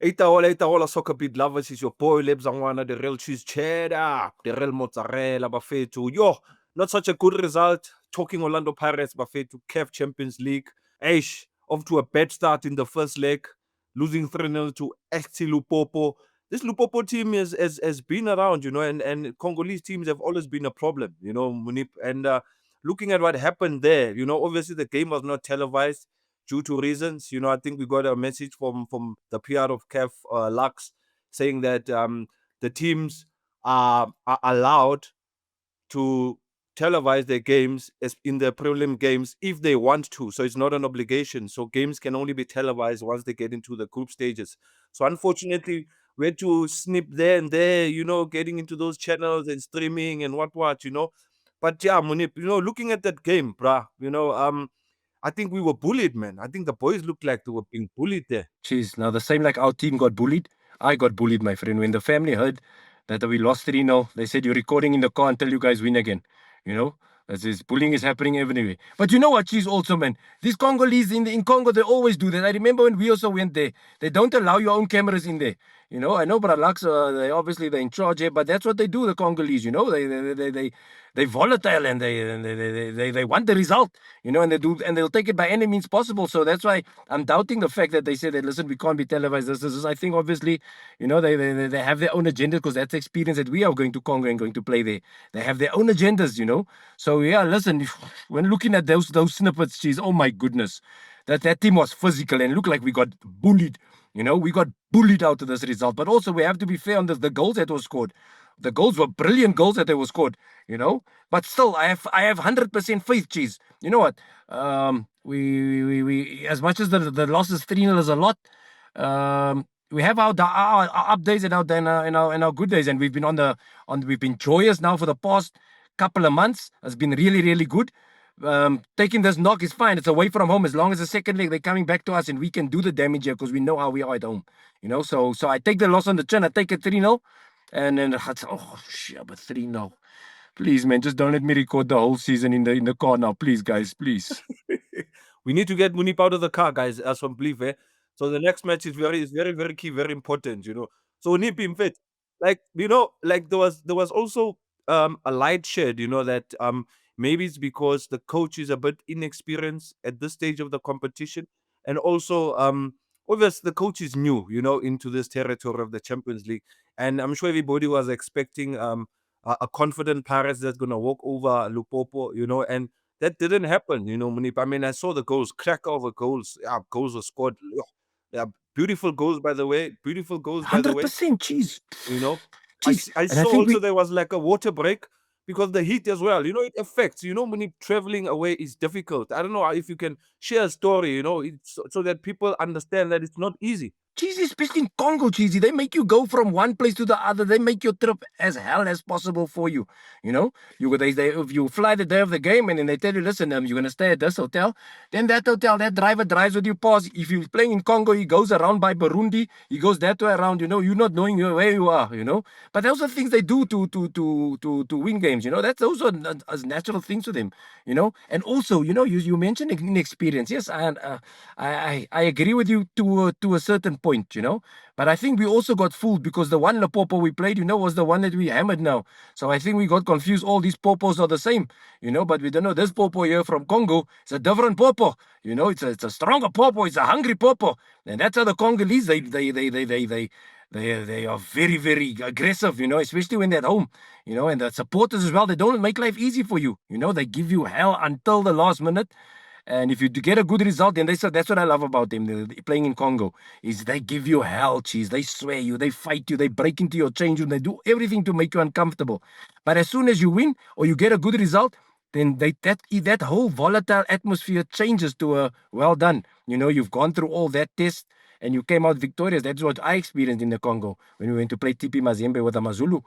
Eita hola SoccerBeat lovers, is your boy Lebzangwana, the real cheese cheddar, the real mozzarella, bafethu. Yo, not such a good result. Talking Orlando Pirates, bafethu, CAF Champions League. Aish, off to a bad start in the first leg, losing 3-0 to St Lupopo. This Lupopo team has been around, and Congolese teams have always been a problem, Moeneeb. And looking at what happened there, obviously the game was not televised due to reasons. I think we got a message from the PR of CAF Lux saying that the teams are allowed to televise their games as in the prelim games if they want to. So it's not an obligation. So games can only be televised once they get into the group stages. So unfortunately, we had to snip there and there, getting into those channels and streaming and what. But yeah, Moeneeb, looking at that game, bruh, I think we were bullied, man. I think the boys looked like they were being bullied there. Cheez. Now, the same like our team got bullied, I got bullied, my friend. When the family heard that we lost 3-0, they said, "You're recording in the car until you guys win again." You know, this bullying is happening everywhere. But you know what, Cheez, also, man? These Congolese in Congo, they always do that. I remember when we also went there, they don't allow your own cameras in there. I know Bralux, they're in charge here, but that's what they do, the Congolese, they volatile and they want the result, and they'll take it by any means possible. So that's why I'm doubting the fact that they say that, listen, we can't be televised. This is, I think, obviously, they have their own agenda, because that's the experience that we are going to Congo and going to play there. They have their own agendas. So yeah, listen, when looking at those snippets, Cheez, oh my goodness, that team was physical and looked like we got bullied. We got bullied out of this result. But also, we have to be fair on the goals that were scored. The goals were brilliant goals that they were scored. But still, I have 100% faith, Cheez. You know what? We as much as the losses 3-0 is a lot. We have our up days and our good days, and we've been joyous now for the past couple of months. It's been really, really good. Taking this knock is fine. It's away from home. As long as the second leg they're coming back to us and we can do the damage here, because we know how we are at home. So I take the loss on the chin. I take it 3-0, and then but 3-0. Please, man, just don't let me record the whole season in the car now, please, guys, please. We need to get Moeneeb out of the car, guys, as from belief. So the next match is very, very key, very important. So Moeneeb, in fact, like there was also a light shed. That maybe it's because the coach is a bit inexperienced at this stage of the competition, and also obviously the coach is new, into this territory of the Champions League, and I'm sure everybody was expecting a confident Paris that's gonna walk over Lupopo, and that didn't happen, Moeneeb. I mean, I saw the goals, crack over goals. Yeah, goals were scored. Yeah, beautiful goals, by the way. Beautiful goals, by the way. 100%, Cheez. You know, Cheez. I And saw think also there was like a water break because the heat as well. It affects. When traveling away is difficult. I don't know if you can share a story. So that people understand that it's not easy. Cheesy, especially in Congo, Cheesy, they make you go from one place to the other. They make your trip as hell as possible for you. If you fly the day of the game and then they tell you, listen, you're gonna stay at this hotel, then that hotel, that driver drives with you past. If you're playing in Congo, he goes around by Burundi, he goes that way around. You're not knowing where you are. But those are things they do to win games. That's also as natural things to them. And also, you mentioned inexperience. Yes, and I agree with you to a certain point, but I think we also got fooled because the one Lupopo we played, was the one that we hammered now. So I think we got confused. All these popos are the same, but we don't know this popo here from Congo. It's a different popo. It's a stronger popo. It's a hungry popo, and that's how the Congolese they are very, very aggressive, especially when they're at home, and the supporters as well. They don't make life easy for you. They give you hell until the last minute. And if you get a good result, then that's what I love about them. They're playing in Congo is they give you hell, Cheez. They swear you, they fight you, they break into your change room, they do everything to make you uncomfortable. But as soon as you win or you get a good result, then that whole volatile atmosphere changes to a well done. You've gone through all that test and you came out victorious. That's what I experienced in the Congo when we went to play TP Mazembe with the Mazulu.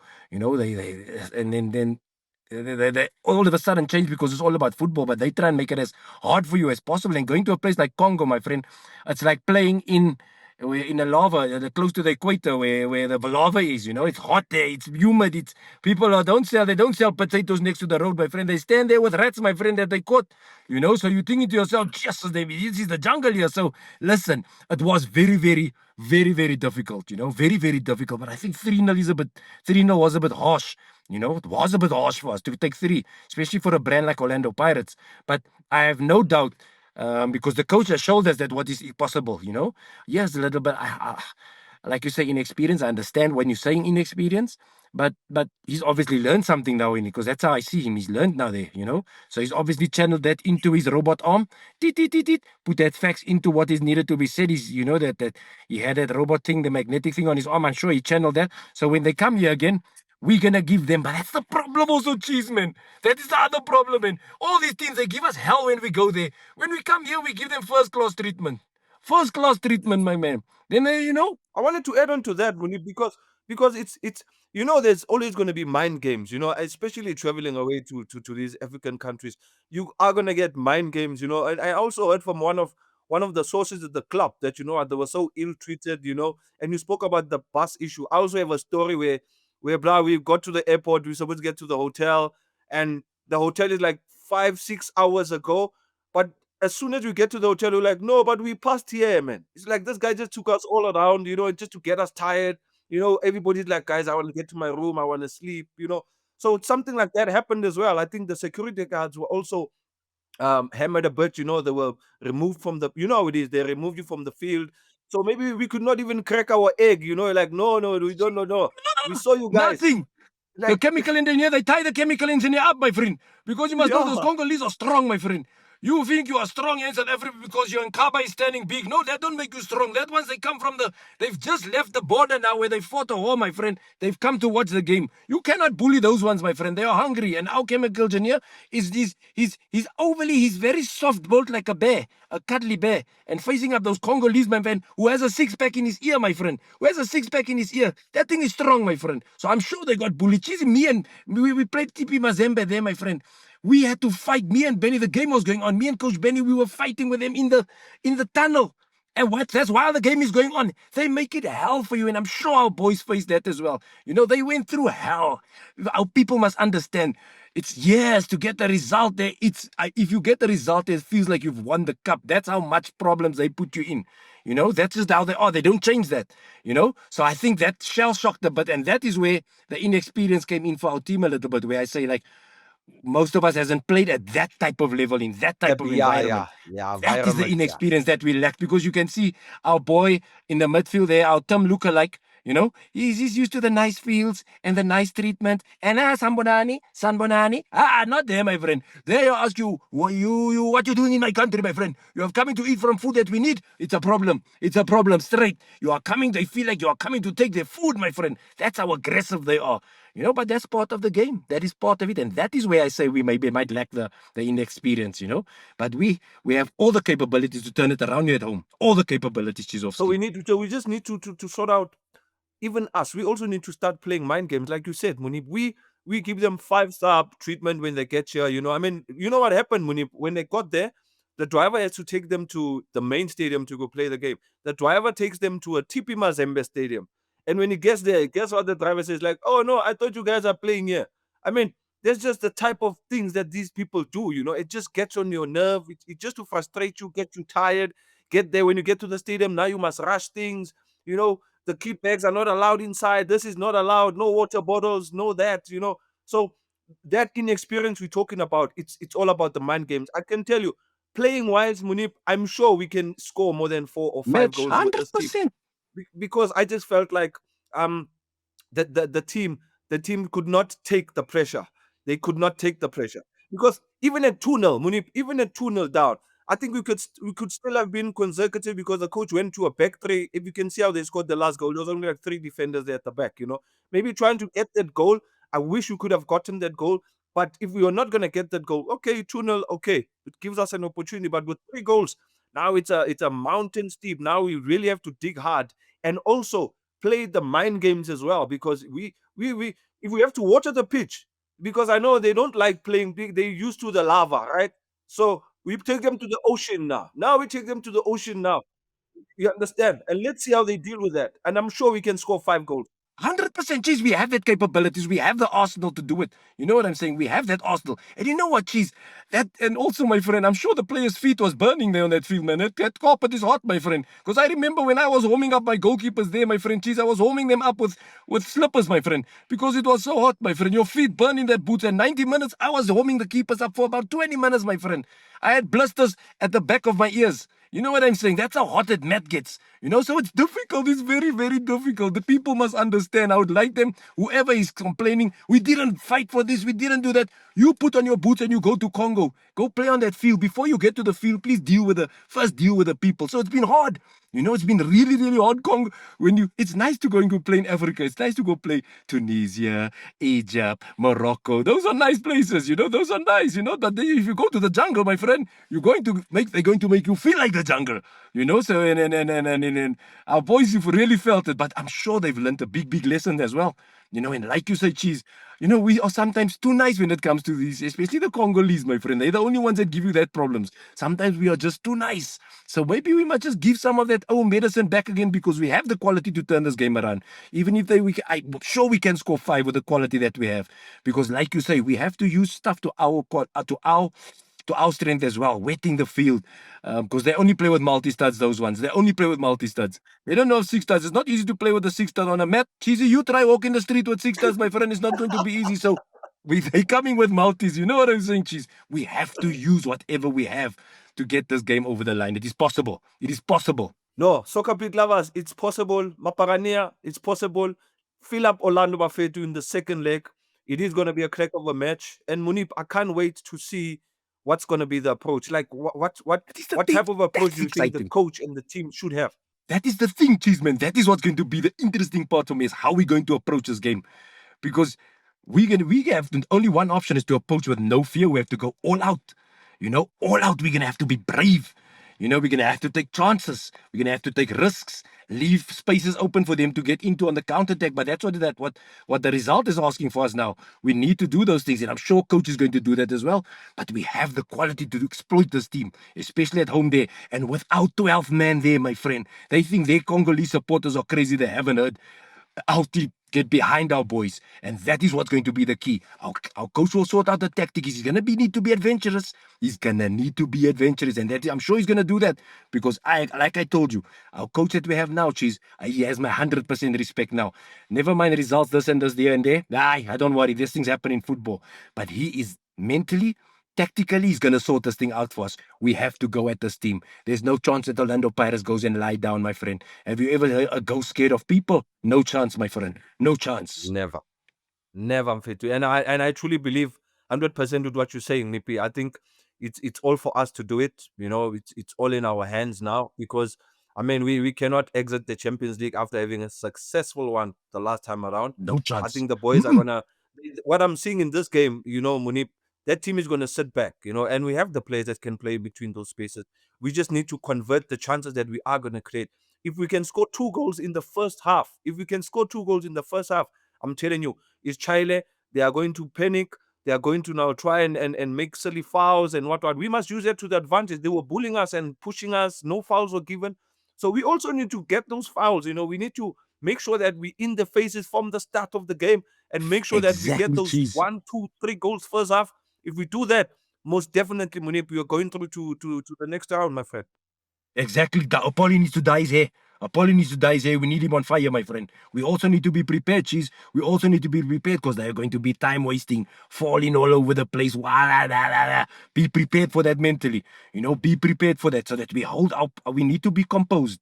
They all of a sudden change because it's all about football, but they try and make it as hard for you as possible. And going to a place like Congo, my friend, it's like playing in a lava, close to the equator where the lava is. It's hot there, it's humid, it's people don't sell potatoes next to the road, my friend. They stand there with rats, my friend, that they caught. So you're thinking to yourself, Jesus, this is the jungle here. So listen, it was very, very, very, very difficult, very, very difficult. But I think 3-0 is a bit, 3-0 was a bit harsh. It was a bit harsh for us to take three, especially for a brand like Orlando Pirates. But I have no doubt, because the coach has showed us that what is possible, Yes, a little bit. Like you say, inexperience. I understand when you're saying inexperience, but he's obviously learned something now in it, because that's how I see him. He's learned now there. So he's obviously channeled that into his robot arm. Tit, tit, tit, tit, put that facts into what is needed to be said. He's, that he had that robot thing, the magnetic thing on his arm. I'm sure he channeled that. So when they come here again, we're gonna give them. But that's the problem also, Cheez, man. That is the other problem, man. All these teams, they give us hell when we go there. When we come here, we give them first class treatment. First class treatment, my man. Then I wanted to add on to that, Moeneeb, because it's there's always going to be mind games, especially traveling away to these African countries. You are going to get mind games, And I also heard from one of the sources at the club that they were so ill treated, And you spoke about the bus issue. I also have a story where blah, we got to the airport, we were supposed to get to the hotel, and the hotel is like 5-6 hours ago, but as soon as we get to the hotel, we're like, no, but we passed here, man. It's like this guy just took us all around, just to get us tired. Everybody's like, guys, I want to get to my room, I want to sleep. So something like that happened as well. I think the security guards were also hammered a bit, they were removed from the, how it is, they removed you from the field. So maybe we could not even crack our egg, like, no, no, we don't know, no. We saw you guys. nothing. The Like, chemical engineer, they tie the chemical engineer up, my friend. Because you must know those yeah. Congolese are strong, my friend. You think you are strong in South Africa because your Nkaba is standing big. No, that don't make you strong. That once they come from they've just left the border now where they fought a war, my friend. They've come to watch the game. You cannot bully those ones, my friend. They are hungry. And our chemical engineer is this, he's very soft built like a bear, a cuddly bear. And facing up those Congolese, my friend, who has a six-pack in his ear, my friend. Who has a six-pack in his ear. That thing is strong, my friend. So I'm sure they got bullied. Cheez, me and we played TP Mazembe there, my friend. We had to fight. Me and Benny, the game was going on. Me and Coach Benny, we were fighting with them in the tunnel. And that's while the game is going on. They make it hell for you. And I'm sure our boys face that as well. They went through hell. Our people must understand. It's years to get the result there. If you get the result, it feels like you've won the cup. That's how much problems they put you in. That's just how they are. They don't change that. So I think that shell shocked a bit. And that is where the inexperience came in for our team a little bit, where I say, like, most of us hasn't played at that type of level in that type of environment. Yeah, That is the environment, inexperience that we lack, because you can see our boy in the midfield there, our Tim lookalike. He's used to the nice fields and the nice treatment. And Sanbonani, not there, my friend. There you ask you, what you doing in my country, my friend? You have coming to eat from food that we need. It's a problem. It's a problem straight. You are coming. They feel like you are coming to take their food, my friend. That's how aggressive they are. But that's part of the game. That is part of it. And that is where I say we might lack the inexperience, But we have all the capabilities to turn it around here at home. All the capabilities, Cheez. So we just need to sort out, even us. We also need to start playing mind games, like you said, Moeneeb. We give them 5-star treatment when they get here. I mean, you know what happened, Moeneeb? When they got there, the driver has to take them to the main stadium to go play the game. The driver takes them to a TP Mazembe stadium, and when he gets there, guess what the driver says? Like, oh no, I thought you guys are playing here. I mean, there's just the type of things that these people do. It just gets on your nerve. It just to frustrate you, get you tired. Get there, when you get to the stadium, now you must rush things. The kit bags are not allowed inside. This is not allowed. No water bottles, no that. So that inexperience we're talking about, it's all about the mind games. I can tell you, playing wise, Moeneeb, I'm sure we can score more than 4 or 5 Match goals with this team. 100%. Because I just felt like the team could not take the pressure. They could not take the pressure, because even at 2-0, Moeneeb, even at 2-0 down, I think we could still have been consecutive, because the coach went to a back three. If you can see how they scored the last goal, there was only like 3 defenders there at the back. Maybe trying to get that goal. I wish we could have gotten that goal. But if we were not going to get that goal, okay, 2-0, okay, it gives us an opportunity. But with 3 goals, now it's a mountain steep. Now we really have to dig hard, and also play the mind games as well, because we if we have to water the pitch, because I know they don't like playing big. They're used to the lava, right? So we take them to the ocean now. Now we take them to the ocean now. You understand? And let's see how they deal with that. And I'm sure we can score 5 goals. 100% Cheez, we have that capabilities. We have the arsenal to do it. You know what I'm saying? We have that arsenal. And you know what, Cheez? That, and also, my friend, I'm sure the players' feet was burning there on that field, man. That carpet is hot, my friend. Because I remember when I was warming up my goalkeepers there, my friend Cheez, I was warming them up with slippers, my friend. Because it was so hot, my friend. Your feet burning that boots. And 90 minutes, I was warming the keepers up for about 20 minutes, my friend. I had blisters at the back of my ears. You know what I'm saying? That's how hot that mat gets. You know, so it's difficult. It's very, very difficult. The people must understand. I would like them, whoever is complaining, we didn't fight for this, we didn't do that. You put on your boots and you go to Congo. Go play on that field. Before you get to the field, please deal with the people. So it's been hard. You know, it's been really, really hard, Congo. It's nice to go and play in Africa. It's nice to go play Tunisia, Egypt, Morocco. Those are nice places, you know. Those are nice, you know. But if you go to the jungle, my friend, they're going to make you feel like the jungle, you know. So and our boys have really felt it, but I'm sure they've learned a big, big lesson as well. You know, and like you say, Cheez, you know, we are sometimes too nice when it comes to these, especially the Congolese, my friend. They're the only ones that give you that problems. Sometimes we are just too nice. So maybe we must just give some of that old medicine back again, because we have the quality to turn this game around. Even if I'm sure we can score 5 with the quality that we have. Because like you say, we have to use stuff to our strength as well, wetting the field, because they only play with multi-studs, those ones. They only play with multi-studs. They don't know 6 studs. It's not easy to play with the 6 stud on a mat. Cheesy, you try walk in the street with 6 studs, my friend. It's not going to be easy. So they're coming with multis. You know what I'm saying, Cheez? We have to use whatever we have to get this game over the line. It is possible. It is possible. No, SoccerBeat lovers, it's possible. Maparania, it's possible. Fill up Orlando Bafetu in the second leg. It is going to be a crack of a match. And Moeneeb, I can't wait to see what's going to be the approach. Like, what type of approach do you think the coach and the team should have? That is the thing, Cheez, man. That is what's going to be the interesting part for me, is how we're going to approach this game. Because we have only one option, is to approach with no fear. We have to go all out. You know, all out. We're going to have to be brave. You know, we're going to have to take chances. We're going to have to take risks, leave spaces open for them to get into on the counter-attack. But that's what the result is asking for us now. We need to do those things, and I'm sure coach is going to do that as well. But we have the quality to exploit this team, especially at home there. And without 12 men there, my friend, they think their Congolese supporters are crazy. They haven't heard. Our team get behind our boys, and that is what's going to be the key. Our coach will sort out the tactics. He's gonna need to be adventurous. And that, I'm sure he's gonna do that, because like I told you, our coach that we have now, Cheez, he has my 100% respect now. Never mind results, this and this, there and there. I don't worry. These things happen in football, but he is mentally. Tactically, he's going to sort this thing out for us. We have to go at this team. There's no chance that Orlando Pirates goes and lie down, my friend. Have you ever heard a ghost scared of people? No chance, my friend. No chance. Never, Mfethu. And I truly believe 100% with what you're saying, Nipi. I think it's all for us to do it. You know, it's all in our hands now, because I mean, we cannot exit the Champions League after having a successful one the last time around. No chance. I think the boys are gonna. What I'm seeing in this game, you know, Moeneeb, that team is gonna sit back, you know, and we have the players that can play between those spaces. We just need to convert the chances that we are gonna create. If we can score 2 goals in the first half, I'm telling you, it's Chile. They are going to panic. They are going to now try and make silly fouls and what. We must use that to the advantage. They were bullying us and pushing us. No fouls were given. So we also need to get those fouls. You know, we need to make sure that we in the faces from the start of the game, and make sure that we get those Cheez. 1, 2, 3 goals first half. If we do that, most definitely, Moeneeb, we are going through to the next round, my friend. Exactly. Apollo needs to dye his hair. Apollo needs to dye his hair. We need him on fire, my friend. We also need to be prepared, Cheez. We also need to be prepared, because there are going to be time wasting, falling all over the place. Be prepared for that mentally. You know, be prepared for that, so that we hold up. We need to be composed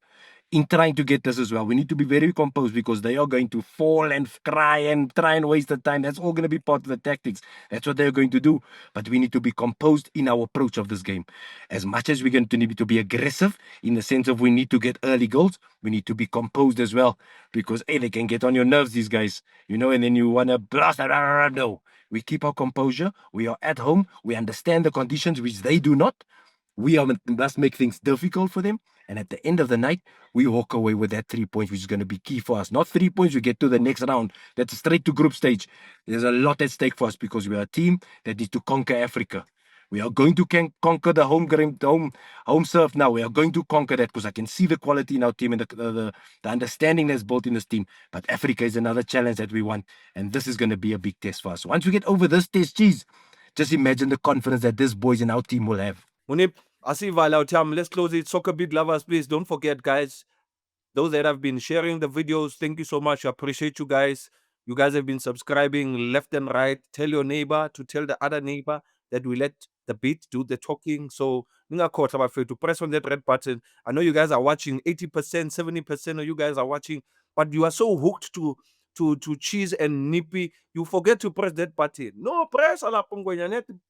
in trying to get this as well. We need to be very composed, because they are going to fall and cry and try and waste the time. That's all going to be part of the tactics. That's what they're going to do. But we need to be composed in our approach of this game. As much as we're going to need to be aggressive in the sense of we need to get early goals, we need to be composed as well, because they can get on your nerves, these guys, you know, and then you want to blast. No, we keep our composure. We are at home. We understand the conditions, which they do not. We must make things difficult for them. And at the end of the night, we walk away with that 3 points, which is going to be key for us. Not 3 points, we get to the next round. That's straight to group stage. There's a lot at stake for us, because we are a team that needs to conquer Africa. We are going to conquer the home serve now. We are going to conquer that because I can see the quality in our team and the understanding that's built in this team. But Africa is another challenge that we want, and this is going to be a big test for us. Once we get over this test, Cheez, just imagine the confidence that these boys in our team will have. Moeneeb, let's close it. SoccerBeat lovers, please don't forget, guys. Those that have been sharing the videos, thank you so much. I appreciate you guys. You guys have been subscribing left and right. Tell your neighbor to tell the other neighbor that we let the beat do the talking. So, to press on that red button. I know you guys are watching. 80%, 70% of you guys are watching, but you are so hooked to Cheez and Nippy, you forget to press that button. No, press ala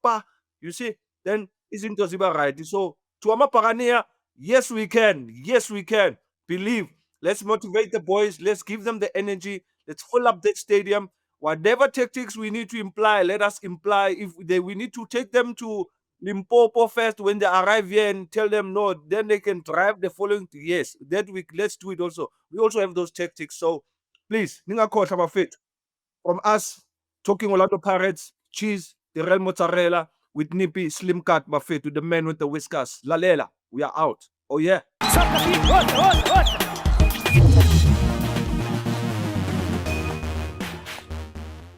pa. You see, then isn't right. So, to Amaparania, yes, we can. Yes, we can. Believe. Let's motivate the boys. Let's give them the energy. Let's fill up that stadium. Whatever tactics we need to imply, let us imply. If we need to take them to Limpopo first when they arrive here and tell them no, then they can drive the following. Yes, that week. Let's do it also. We also have those tactics. So please, ninga about fit. From us, talking Orlando Pirates, Cheez, the real mozzarella with Nippy, Slim Cut, Buffet to the man with the whiskers. Lalela, we are out. Oh yeah.